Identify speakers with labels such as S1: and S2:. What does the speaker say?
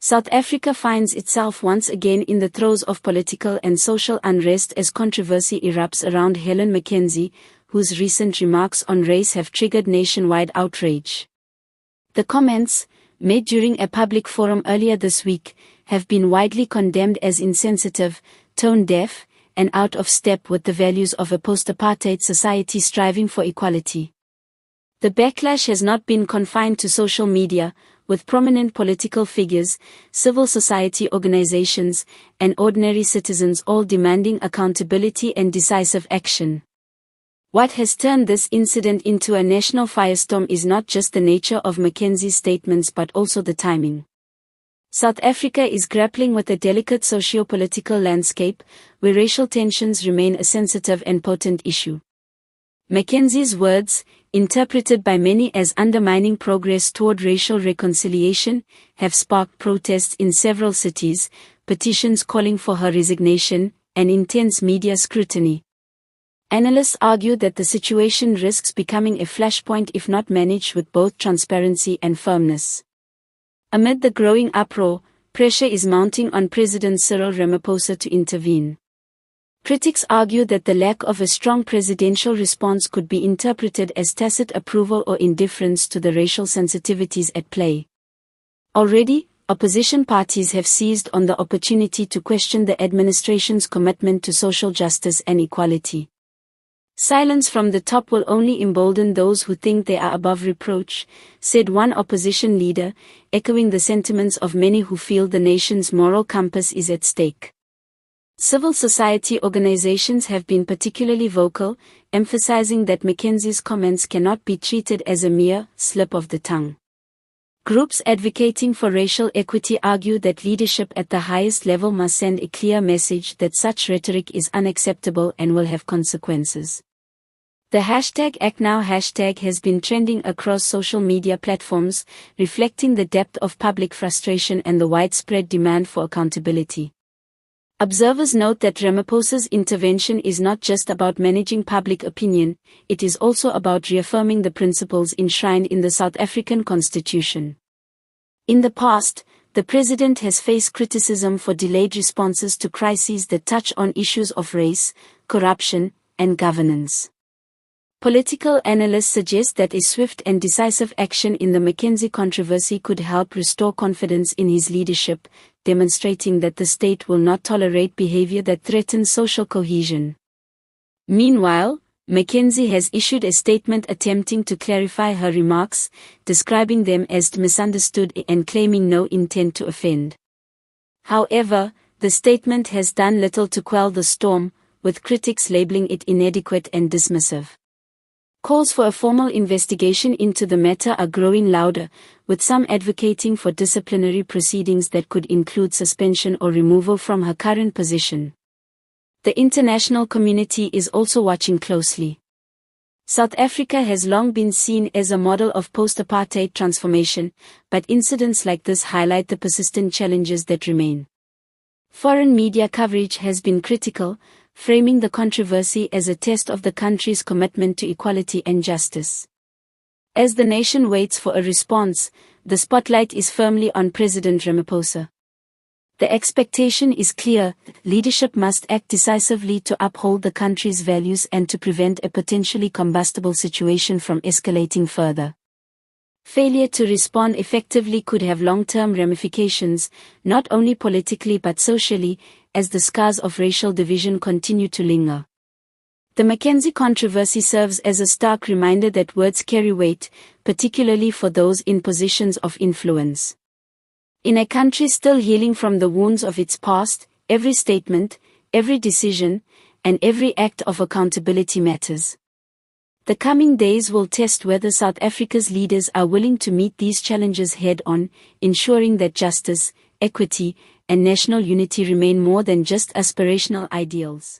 S1: South Africa finds itself once again in the throes of political and social unrest as controversy erupts around Helen McKenzie, whose recent remarks on race have triggered nationwide outrage. The comments, made during a public forum earlier this week, have been widely condemned as insensitive, tone-deaf, and out of step with the values of a post-apartheid society striving for equality. The backlash has not been confined to social media, with prominent political figures, civil society organizations, and ordinary citizens all demanding accountability and decisive action. What has turned this incident into a national firestorm is not just the nature of McKenzie's statements but also the timing. South Africa is grappling with a delicate socio-political landscape, where racial tensions remain a sensitive and potent issue. McKenzie's words, interpreted by many as undermining progress toward racial reconciliation, have sparked protests in several cities, petitions calling for her resignation, and intense media scrutiny. Analysts argue that the situation risks becoming a flashpoint if not managed with both transparency and firmness. Amid the growing uproar, pressure is mounting on President Cyril Ramaphosa to intervene. Critics argue that the lack of a strong presidential response could be interpreted as tacit approval or indifference to the racial sensitivities at play. Already, opposition parties have seized on the opportunity to question the administration's commitment to social justice and equality. Silence from the top will only embolden those who think they are above reproach, said one opposition leader, echoing the sentiments of many who feel the nation's moral compass is at stake. Civil society organizations have been particularly vocal, emphasizing that McKenzie's comments cannot be treated as a mere slip of the tongue. Groups advocating for racial equity argue that leadership at the highest level must send a clear message that such rhetoric is unacceptable and will have consequences. The #ActNow hashtag has been trending across social media platforms, reflecting the depth of public frustration and the widespread demand for accountability. Observers note that Ramaphosa's intervention is not just about managing public opinion, it is also about reaffirming the principles enshrined in the South African Constitution. In the past, the president has faced criticism for delayed responses to crises that touch on issues of race, corruption, and governance. Political analysts suggest that a swift and decisive action in the McKenzie controversy could help restore confidence in his leadership, demonstrating that the state will not tolerate behavior that threatens social cohesion. Meanwhile, McKenzie has issued a statement attempting to clarify her remarks, describing them as misunderstood and claiming no intent to offend. However, the statement has done little to quell the storm, with critics labeling it inadequate and dismissive. Calls for a formal investigation into the matter are growing louder, with some advocating for disciplinary proceedings that could include suspension or removal from her current position. The international community is also watching closely. South Africa has long been seen as a model of post-apartheid transformation, but incidents like this highlight the persistent challenges that remain. Foreign media coverage has been critical, framing the controversy as a test of the country's commitment to equality and justice. As the nation waits for a response, the spotlight is firmly on President Ramaphosa. The expectation is clear: leadership must act decisively to uphold the country's values and to prevent a potentially combustible situation from escalating further. Failure to respond effectively could have long-term ramifications, not only politically but socially, as the scars of racial division continue to linger. The McKenzie controversy serves as a stark reminder that words carry weight, particularly for those in positions of influence. In a country still healing from the wounds of its past, every statement, every decision, and every act of accountability matters. The coming days will test whether South Africa's leaders are willing to meet these challenges head-on, ensuring that justice, equity, and national unity remain more than just aspirational ideals.